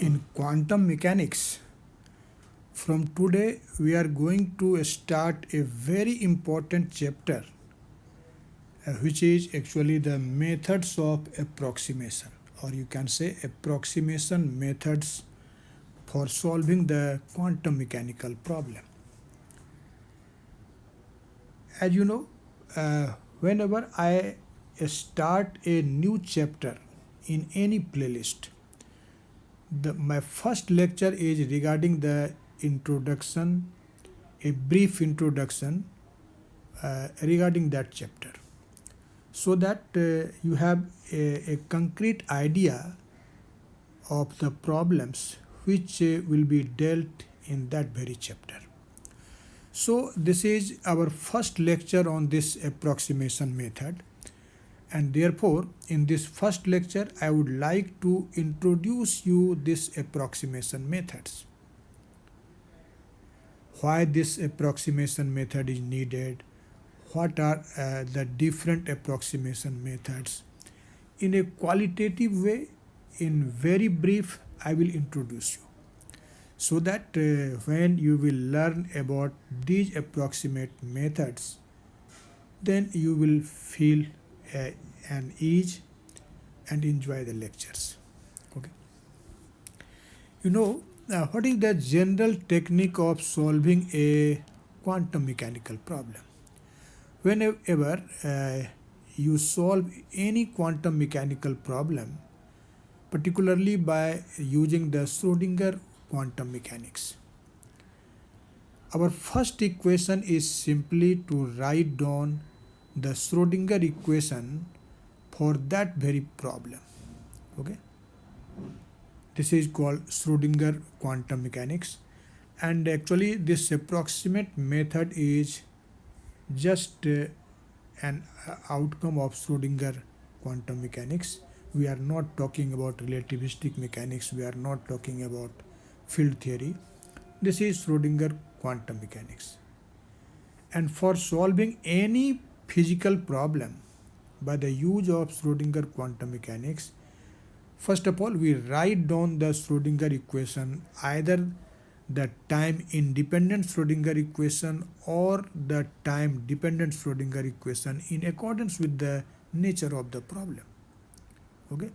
In quantum mechanics, from today we are going to start a very important chapter, which is actually the methods of approximation, or you can say approximation methods for solving the quantum mechanical problem. As you know, whenever I start a new chapter in any playlist, my first lecture is regarding the introduction, a brief introduction regarding that chapter, so that you have a concrete idea of the problems which will be dealt in that very chapter. So this is our first lecture on this approximation method, and therefore in this first lecture I would like to introduce you this approximation methods. Why this approximation method is needed, what are the different approximation methods. In a qualitative way, in very brief, I will introduce you, so that when you will learn about these approximate methods, then you will feel an ease and enjoy the lectures. Okay. You know, what is the general technique of solving a quantum mechanical problem? Whenever you solve any quantum mechanical problem, particularly by using the Schrodinger quantum mechanics, our first equation is simply to write down the Schrodinger equation for that very problem. Okay, this is called Schrodinger quantum mechanics, and actually this approximate method is just an outcome of Schrodinger quantum mechanics. We are not talking about relativistic mechanics, we are not talking about field theory. This is Schrodinger quantum mechanics. And for solving any physical problem by the use of Schrodinger quantum mechanics, first of all we write down the Schrodinger equation, either the time independent Schrodinger equation or the time dependent Schrodinger equation, in accordance with the nature of the problem. Okay,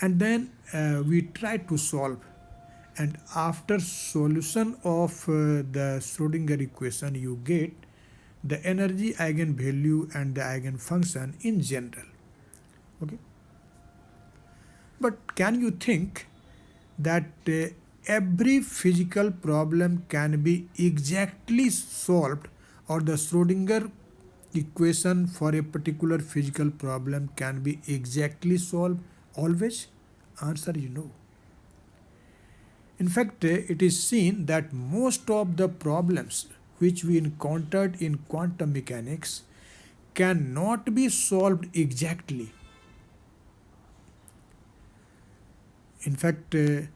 and then we try to solve, and after solution of the Schrodinger equation you get the energy eigenvalue and the eigenfunction in general. Okay, but can you think that every physical problem can be exactly solved, or the Schrodinger equation for a particular physical problem can be exactly solved always? Answer is no. In fact, it is seen that most of the problems which we encountered in quantum mechanics cannot be solved exactly. In fact, the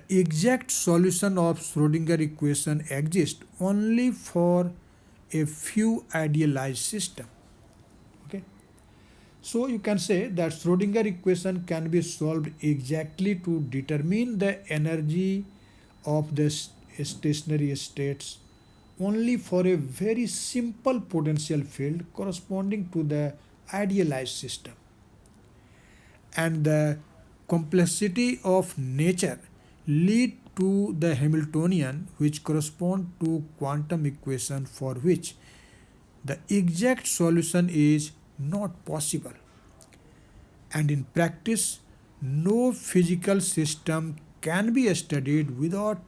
exact solution of Schrodinger equation exists only for a few idealized systems. Okay, so you can say that Schrodinger equation can be solved exactly to determine the energy of the stationary states only for a very simple potential field corresponding to the idealized system, and the complexity of nature lead to the Hamiltonian, which correspond to quantum equation for which the exact solution is not possible. And in practice, no physical system can be studied without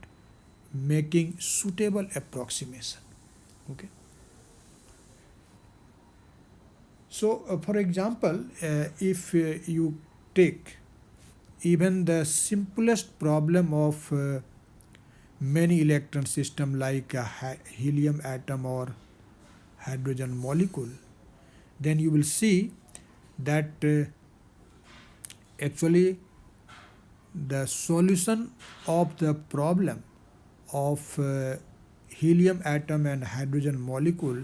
making suitable approximation. Okay. So, for example, if you take even the simplest problem of many electron system like a helium atom or hydrogen molecule, then you will see that actually the solution of the problem of helium atom and hydrogen molecule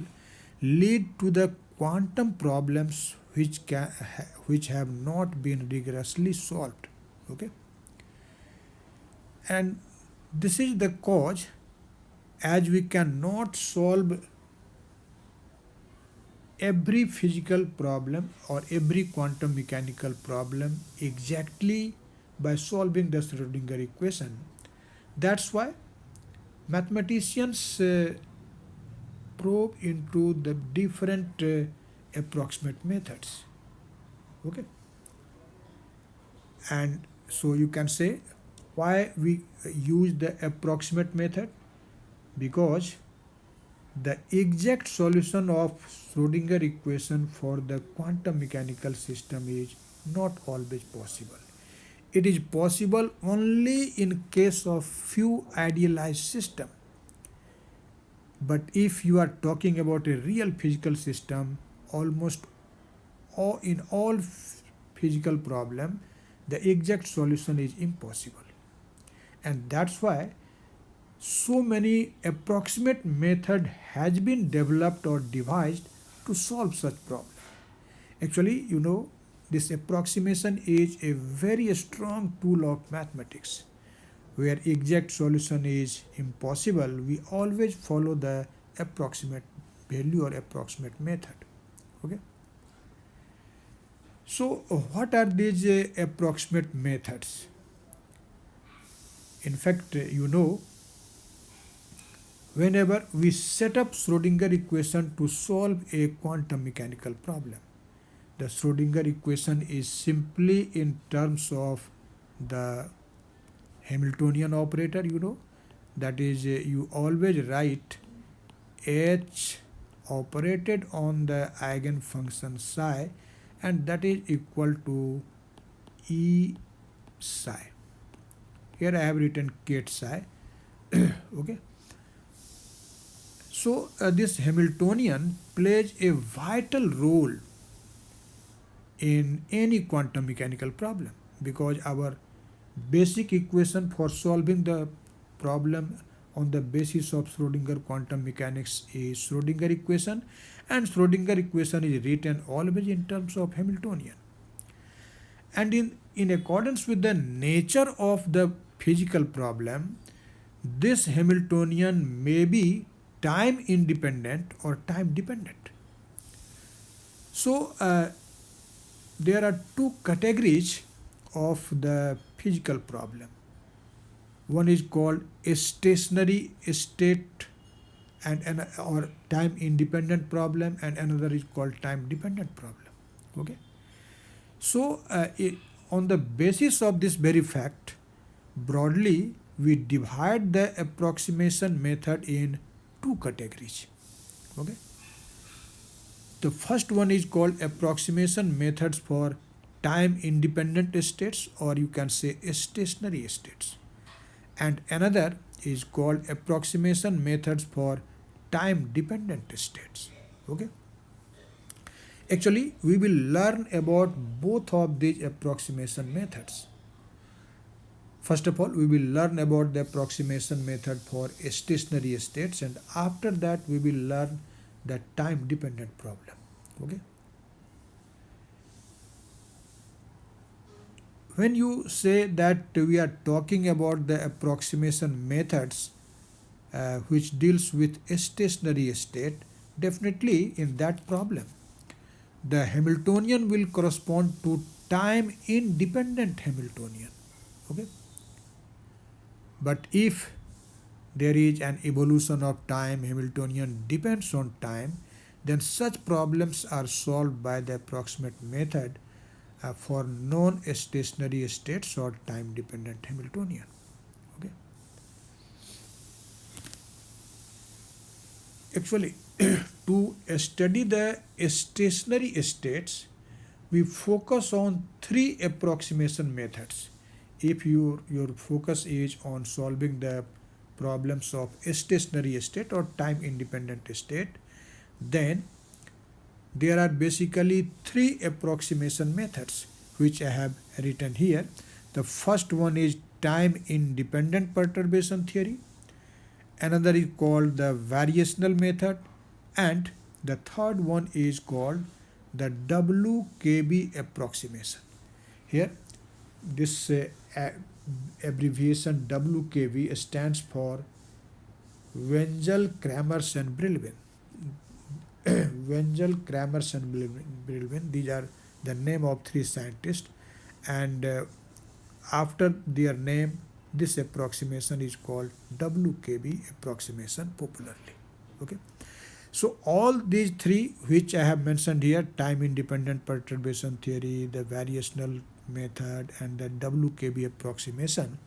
lead to the quantum problems which have not been rigorously solved. Okay, And this is the cause, as we cannot solve every physical problem or every quantum mechanical problem exactly by solving the Schrodinger equation. That's why mathematicians probe into the different approximate methods. Okay, and so you can say why we use the approximate method, because the exact solution of Schrodinger equation for the quantum mechanical system is not always possible. It is possible only in case of few idealized system. But if you are talking about a real physical system, almost in all physical problem, the exact solution is impossible. And that's why so many approximate method has been developed or devised to solve such problem. Actually, this approximation is a very strong tool of mathematics. Where exact solution is impossible, we always follow the approximate value or approximate method. Okay. So what are these approximate methods? In fact, whenever we set up Schrodinger equation to solve a quantum mechanical problem, the Schrodinger equation is simply in terms of the Hamiltonian operator, that is, you always write H operated on the eigenfunction psi, and that is equal to E psi. Here I have written Kate psi. Okay. So this Hamiltonian plays a vital role in any quantum mechanical problem, because our basic equation for solving the problem on the basis of Schrodinger quantum mechanics is Schrodinger equation, and Schrodinger equation is written always in terms of Hamiltonian. And in accordance with the nature of the physical problem, this Hamiltonian may be time independent or time dependent. So there are two categories of the physical problem. One is called a stationary state and or time independent problem, and another is called time dependent problem. Okay. So on the basis of this very fact, broadly we divide the approximation method in two categories. Okay. The first one is called approximation methods for time independent states, or you can say stationary states, and another is called approximation methods for time dependent states. Okay. Actually, we will learn about both of these approximation methods. First of all, we will learn about the approximation method for stationary states, and after that we will learn the time dependent problem. Okay. When you say that we are talking about the approximation methods which deals with a stationary state, definitely in that problem the Hamiltonian will correspond to time independent Hamiltonian. Okay. But if there is an evolution of time, Hamiltonian depends on time, then such problems are solved by the approximate method for non-stationary states or time dependent Hamiltonian. Okay. Actually, to study the stationary states, we focus on three approximation methods. If your focus is on solving the problems of a stationary state or time independent state, then there are basically three approximation methods which I have written here. The first one is time independent perturbation theory, another is called the variational method, and the third one is called the WKB approximation. Here this abbreviation WKB stands for Wengel, Kramers and Brillouin. Wengel, Kramers and Brillouin, these are the name of three scientists, and after their name this approximation is called WKB approximation popularly. Okay, so all these three which I have mentioned here, time independent perturbation theory, the variational method and the WKB approximation,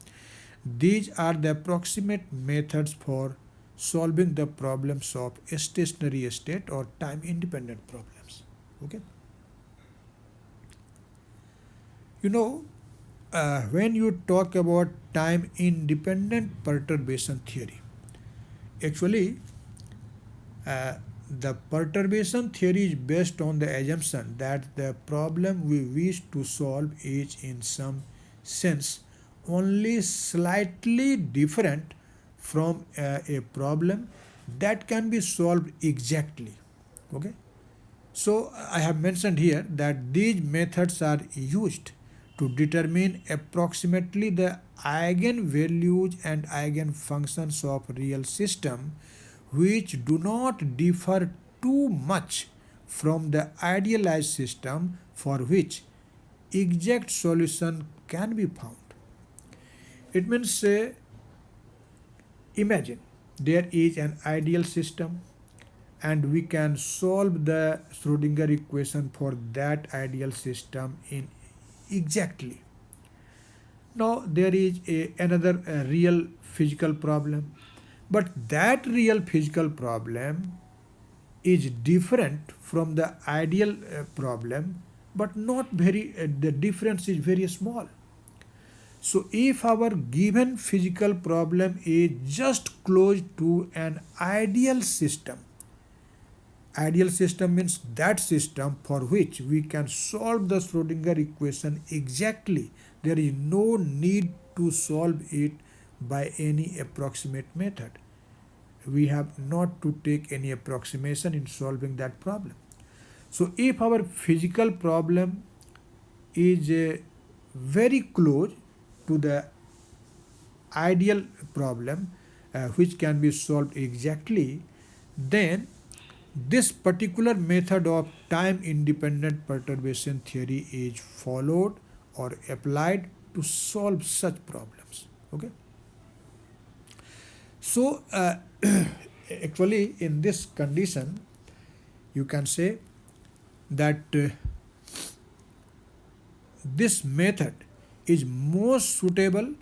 these are the approximate methods for solving the problems of a stationary state or time independent problems. Okay, you know, when you talk about time independent perturbation theory, actually the perturbation theory is based on the assumption that the problem we wish to solve is in some sense only slightly different from a problem that can be solved exactly. Okay, so I have mentioned here that these methods are used to determine approximately the eigenvalues and eigenfunctions of real system which do not differ too much from the idealized system for which exact solution can be found. It means imagine there is an ideal system and we can solve the Schrodinger equation for that ideal system in exactly. Now there is another real physical problem, but that real physical problem is different from the ideal problem, but not very, the difference is very small. So if our given physical problem is just close to an ideal system means that system for which we can solve the Schrodinger equation exactly. There is no need to solve it by any approximate method. We have not to take any approximation in solving that problem. So if our physical problem is very close to the ideal problem which can be solved exactly, then this particular method of time independent perturbation theory is followed or applied to solve such problems. Okay, so actually in this condition you can say that this method is most suitable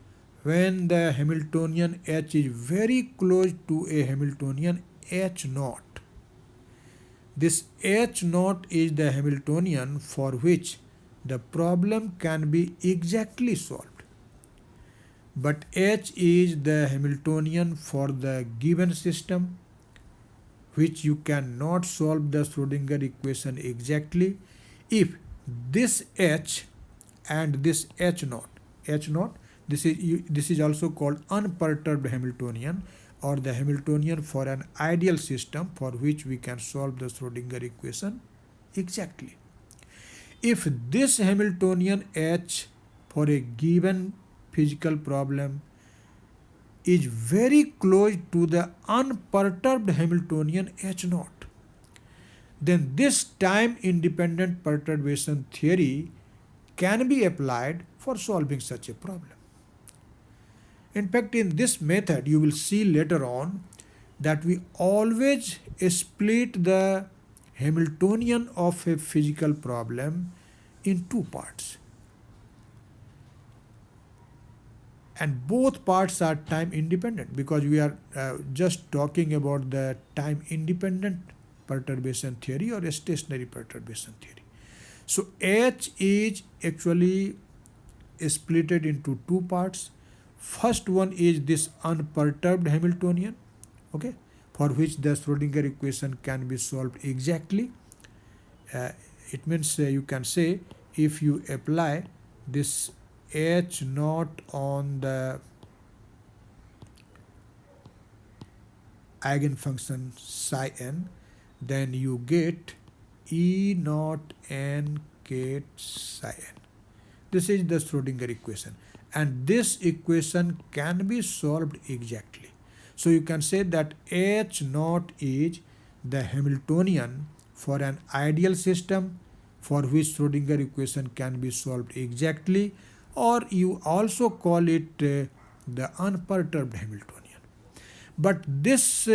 when the Hamiltonian H is very close to a Hamiltonian H naught. This H naught is the Hamiltonian for which the problem can be exactly solved. But H is the Hamiltonian for the given system which you cannot solve the Schrodinger equation exactly if this H and this H naught, this is also called unperturbed Hamiltonian or the Hamiltonian for an ideal system for which we can solve the Schrodinger equation exactly. If this Hamiltonian H for a given physical problem is very close to the unperturbed Hamiltonian H naught, then this time independent perturbation theory can be applied for solving such a problem. In fact, in this method, you will see later on that we always split the Hamiltonian of a physical problem in two parts. And both parts are time independent because we are just talking about the time independent perturbation theory or a stationary perturbation theory. So H is actually splitted into two parts. First one is this unperturbed Hamiltonian, okay, for which the Schrodinger equation can be solved exactly. It means you can say if you apply this H naught on the eigenfunction psi n, then you get E naught n ket psi n. This is the Schrodinger equation, and this equation can be solved exactly. So you can say that H naught is the Hamiltonian for an ideal system for which Schrodinger equation can be solved exactly, or you also call it the unperturbed Hamiltonian. But this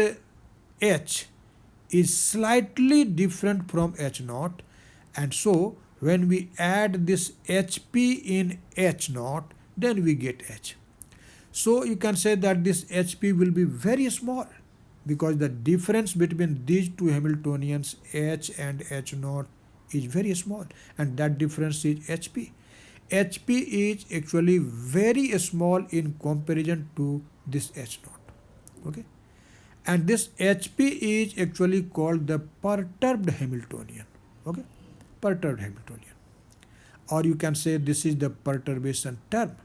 H is slightly different from H naught, and so when we add this HP in H naught, then we get H. So you can say that this HP will be very small because the difference between these two Hamiltonians H and H naught is very small, and that difference is HP. HP is actually very small in comparison to this H naught. Okay, and this HP is actually called the perturbed Hamiltonian. Okay, perturbed Hamiltonian, or you can say this is the perturbation term.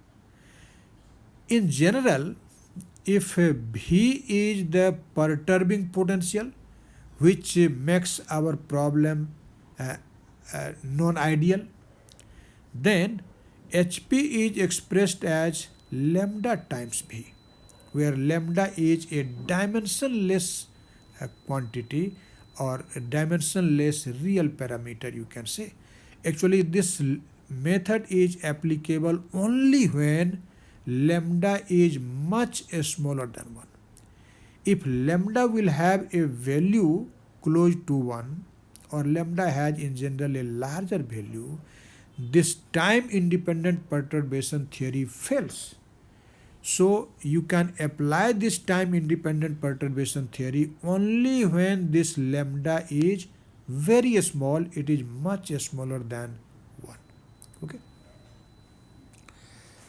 In general, if V is the perturbing potential, which makes our problem non-ideal, then HP is expressed as lambda times V, where lambda is a dimensionless quantity or a dimensionless real parameter, you can say. Actually, this method is applicable only when lambda is much smaller than 1. If lambda will have a value close to 1, or lambda has in general a larger value, this time independent perturbation theory fails. So you can apply this time independent perturbation theory only when this lambda is very small, it is much smaller than 1. Okay.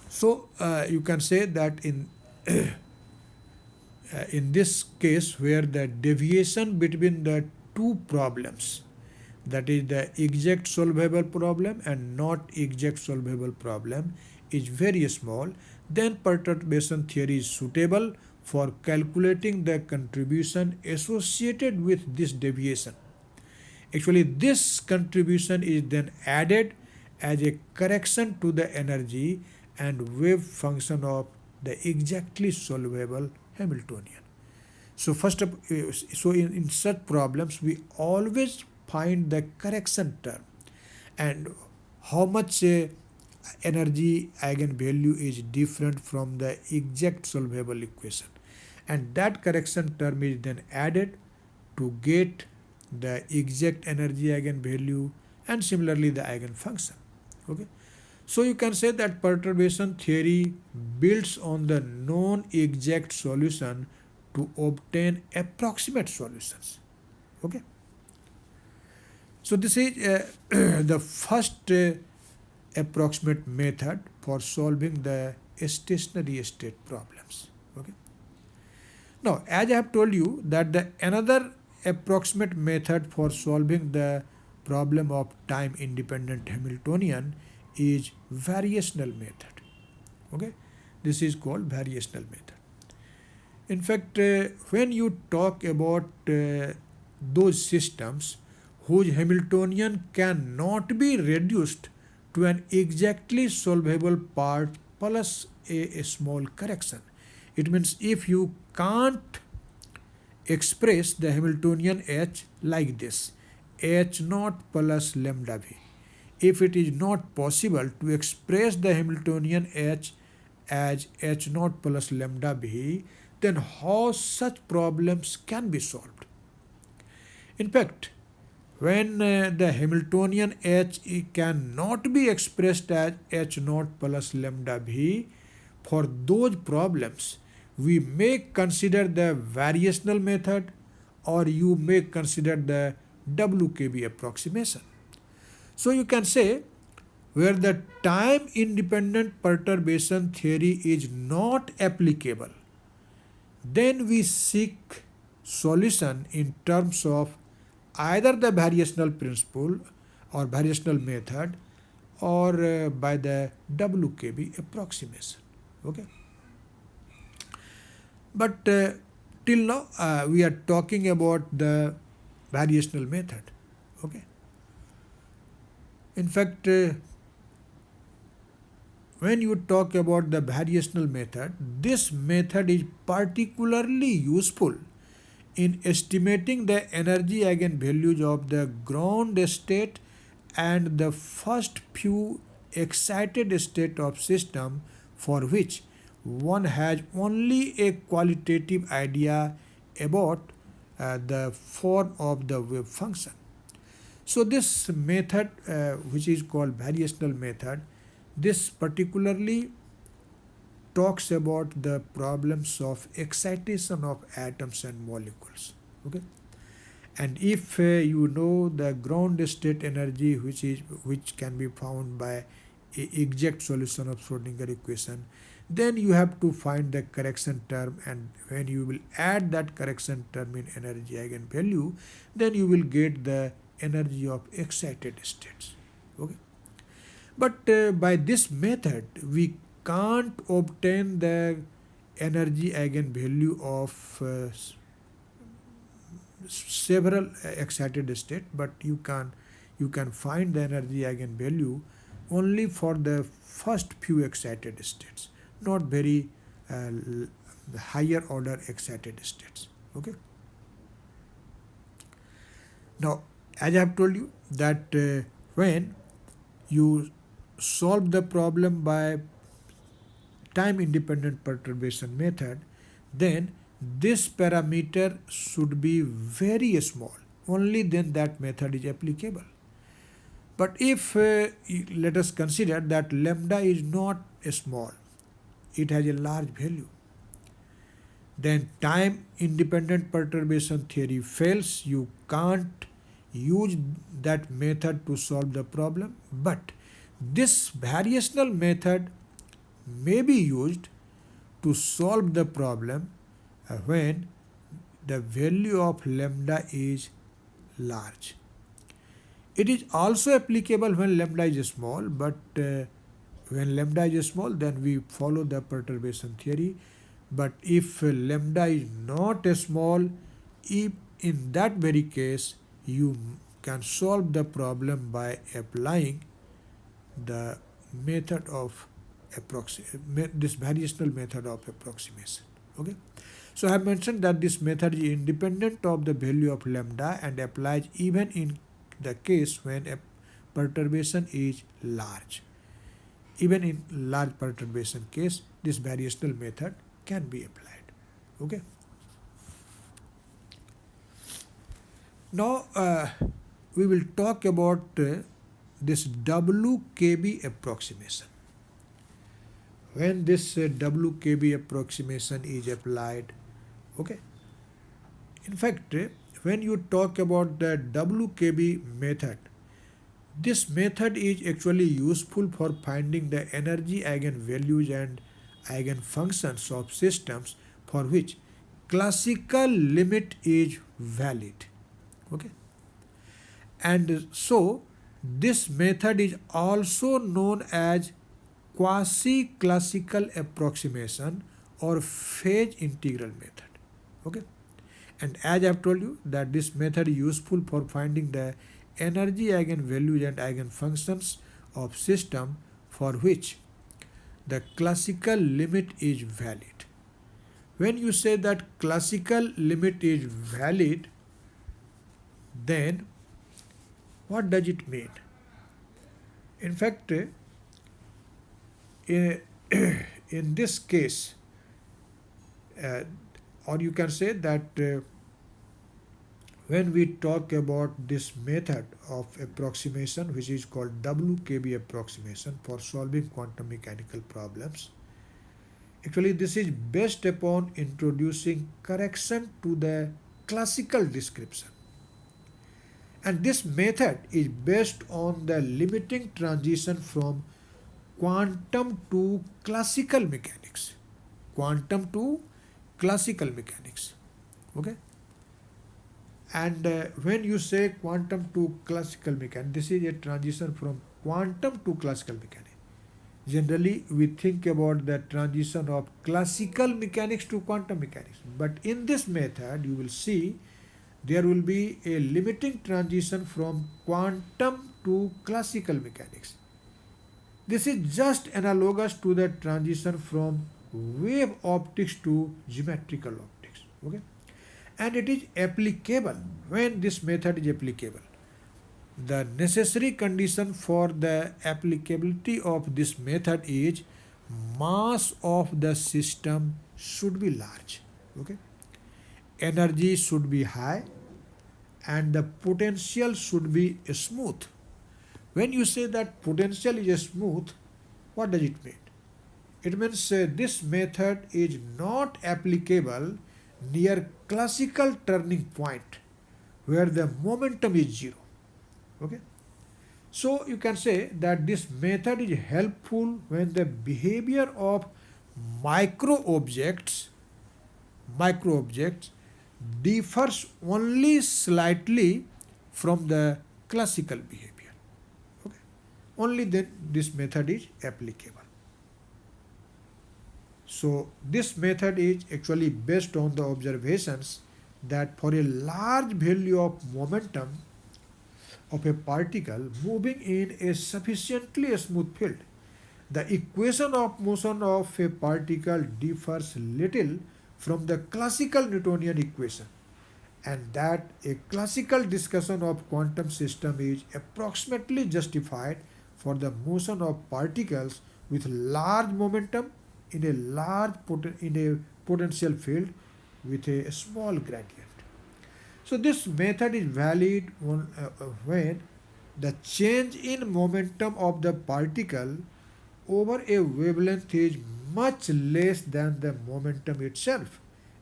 So you can say that in this case where the deviation between the two problems, that is the exact solvable problem and not exact solvable problem, is very small, then perturbation theory is suitable for calculating the contribution associated with this deviation. Actually, this contribution is then added as a correction to the energy and wave function of the exactly solvable Hamiltonian. So in such problems we always find the correction term and how much energy eigenvalue is different from the exact solvable equation, and that correction term is then added to get the exact energy eigenvalue and similarly the eigenfunction. Okay. So you can say that perturbation theory builds on the non-exact solution to obtain approximate solutions. Okay. So this is the first approximate method for solving the stationary state problems. Okay. Now, as I have told you that the another approximate method for solving the problem of time independent Hamiltonian is variational method. Okay, this is called variational method. In fact, when you talk about those systems whose Hamiltonian cannot be reduced to an exactly solvable part plus a small correction, it means if you can't express the Hamiltonian H like this, H naught plus lambda V, if it is not possible to express the Hamiltonian H as H naught plus lambda V, then how such problems can be solved? In fact, when the Hamiltonian H cannot be expressed as H naught plus lambda V, for those problems we may consider the variational method, or you may consider the WKB approximation. So you can say where the time independent perturbation theory is not applicable, then we seek solution in terms of either the variational principle or variational method or by the WKB approximation. Okay. But till now we are talking about the variational method. Okay. In fact, when you talk about the variational method, this method is particularly useful in estimating the energy eigenvalues of the ground state and the first few excited state of system for which one has only a qualitative idea about the form of the wave function. So this method, which is called variational method, this particularly talks about the problems of excitation of atoms and molecules. Okay, and if you know the ground state energy, which can be found by a exact solution of Schrodinger equation, then you have to find the correction term, and when you will add that correction term in energy eigenvalue, then you will get the energy of excited states. Okay, but by this method we can't obtain the energy eigenvalue of several excited state, but you can find the energy eigenvalue only for the first few excited states, not very higher order excited states. Okay, now as I have told you that when you solve the problem by time independent perturbation method, then this parameter should be very small. Only then that method is applicable. But if let us consider that lambda is not small, it has a large value, then time independent perturbation theory fails. You can't use that method to solve the problem, but this variational method may be used to solve the problem when the value of lambda is large. It is also applicable when lambda is small, but when lambda is small, then we follow the perturbation theory. But if lambda is not small, if in that very case you can solve the problem by applying the method of this variational method of approximation. Okay, so I have mentioned that this method is independent of the value of lambda and applies even in the case when a perturbation is large. Even in large perturbation case, this variational method can be applied. Okay. Now we will talk about this WKB approximation. When this WKB approximation is applied, okay. In fact, when you talk about the WKB method, this method is actually useful for finding the energy eigenvalues and eigenfunctions of systems for which classical limit is valid. Okay, and so this method is also known as quasi-classical approximation or phase integral method. Okay, and as I have told you that this method is useful for finding the energy eigenvalues and eigenfunctions of system for which the classical limit is valid. When you say that classical limit is valid, then what does it mean? In fact, in this case, or you can say that when we talk about this method of approximation, which is called WKB approximation for solving quantum mechanical problems, actually this is based upon introducing correction to the classical description. And this method is based on the limiting transition from quantum to classical mechanics. Quantum to classical mechanics. Okay? And when you say quantum to classical mechanics, this is a transition from quantum to classical mechanics. Generally, we think about the transition of classical mechanics to quantum mechanics. But in this method, you will see there will be a limiting transition from quantum to classical mechanics. This is just analogous to the transition from wave optics to geometrical optics. Okay, and it is applicable when this method is applicable. The necessary condition for the applicability of this method is mass of the system should be large. Okay, energy should be high and the potential should be smooth. When you say that potential is smooth, what does it mean? It means this method is not applicable near classical turning point where the momentum is zero. Okay, so you can say that this method is helpful when the behavior of micro objects differs only slightly from the classical behavior. Okay, only then this method is applicable. So this method is actually based on the observations that for a large value of momentum of a particle moving in a sufficiently smooth field, the equation of motion of a particle differs little from the classical Newtonian equation, and that a classical discussion of quantum system is approximately justified for the motion of particles with large momentum in a potential field with a small gradient. So this method is valid when the change in momentum of the particle over a wavelength is much less than the momentum itself,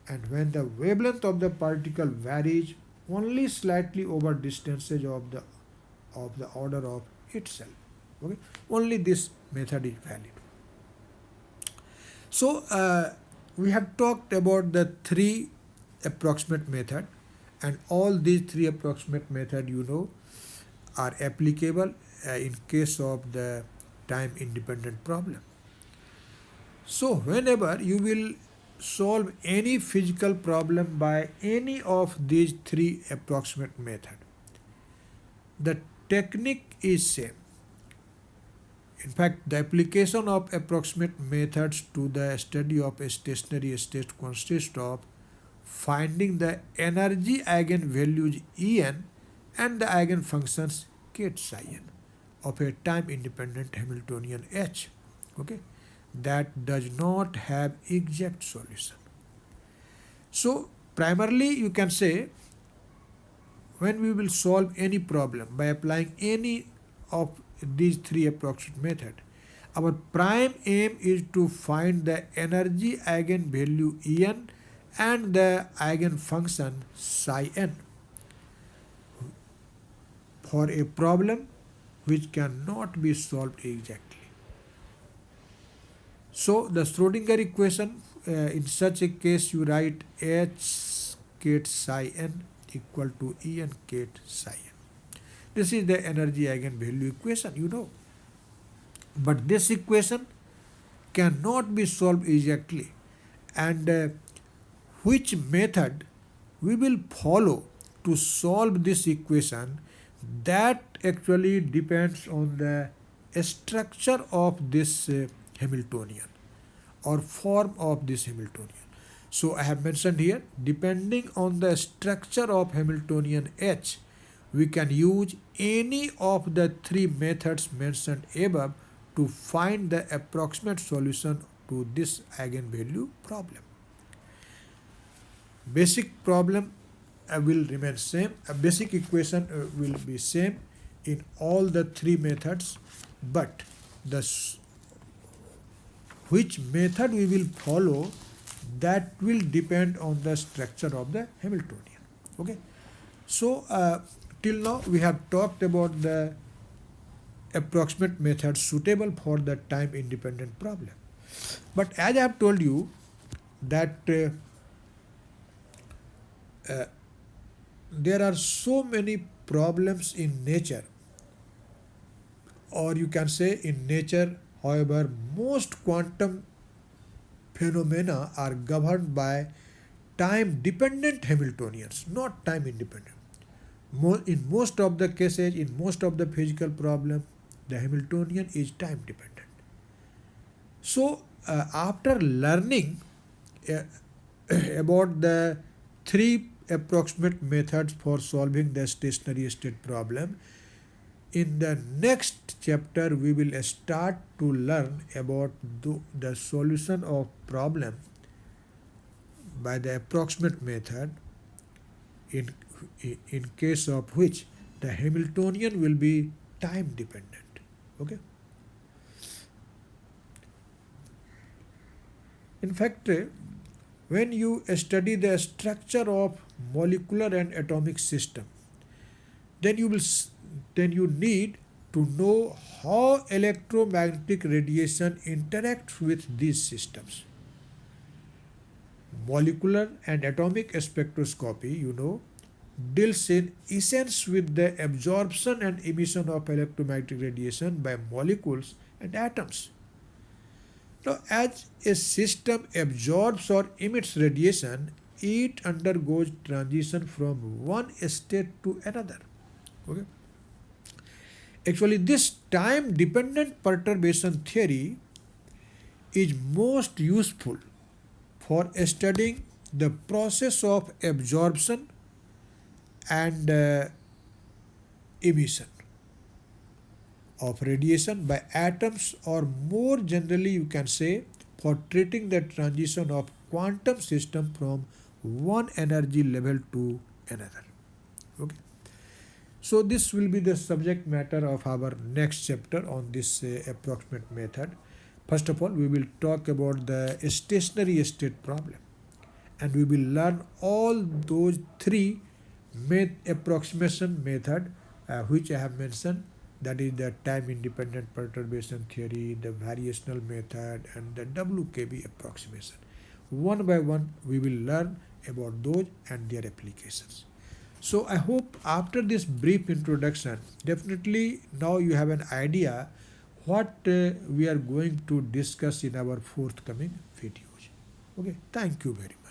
and when the wavelength of the particle varies only slightly over distances of the order of itself. Okay, only this method is valid. So we have talked about the three approximate method, and all these three approximate method are applicable in case of the time independent problem. So whenever you will solve any physical problem by any of these three approximate method, the technique is same. In fact, the application of approximate methods to the study of a stationary state consists of finding the energy eigenvalues En and the eigenfunctions k psi n of a time independent Hamiltonian H, okay, that does not have exact solution. So primarily you can say, when we will solve any problem by applying any of these three approximate methods, our prime aim is to find the energy eigenvalue En and the eigenfunction psi n for a problem which cannot be solved exactly. So the Schrodinger equation, in such a case you write H k psi n equal to En k psi n. This is the energy eigenvalue equation, But this equation cannot be solved exactly, and which method we will follow to solve this equation, that actually depends on the structure of this Hamiltonian or form of this Hamiltonian. So I have mentioned here, depending on the structure of Hamiltonian H, we can use any of the three methods mentioned above to find the approximate solution to this eigenvalue problem. Basic problem will remain same. A basic equation will be same in all the three methods, but which method we will follow, that will depend on the structure of the Hamiltonian. Okay, so till now we have talked about the approximate method suitable for the time independent problem, but as I have told you that there are so many problems in nature, or you can say in nature, however, most quantum phenomena are governed by time dependent Hamiltonians, not time independent. In most of the cases, in most of the physical problem, the Hamiltonian is time dependent. So after learning uh, about the three approximate methods for solving the stationary state problem, in the next chapter we will start to learn about the solution of problem by the approximate method, in in case of which the Hamiltonian will be time dependent. Okay. In fact, when you study the structure of molecular and atomic system, then you need to know how electromagnetic radiation interacts with these systems. Molecular and atomic spectroscopy, deals in essence with the absorption and emission of electromagnetic radiation by molecules and atoms. Now, as a system absorbs or emits radiation, it undergoes transition from one state to another. Okay? Actually, this time-dependent perturbation theory is most useful for studying the process of absorption and emission of radiation by atoms, or more generally you can say for treating the transition of quantum system from one energy level to another. Okay. So this will be the subject matter of our next chapter on this approximate method. First of all, we will talk about the stationary state problem, and we will learn all those three approximation method which I have mentioned, that is the time independent perturbation theory, the variational method, and the WKB approximation. One by one we will learn about those and their applications. So I hope after this brief introduction, definitely now you have an idea what we are going to discuss in our forthcoming videos. Okay, thank you very much.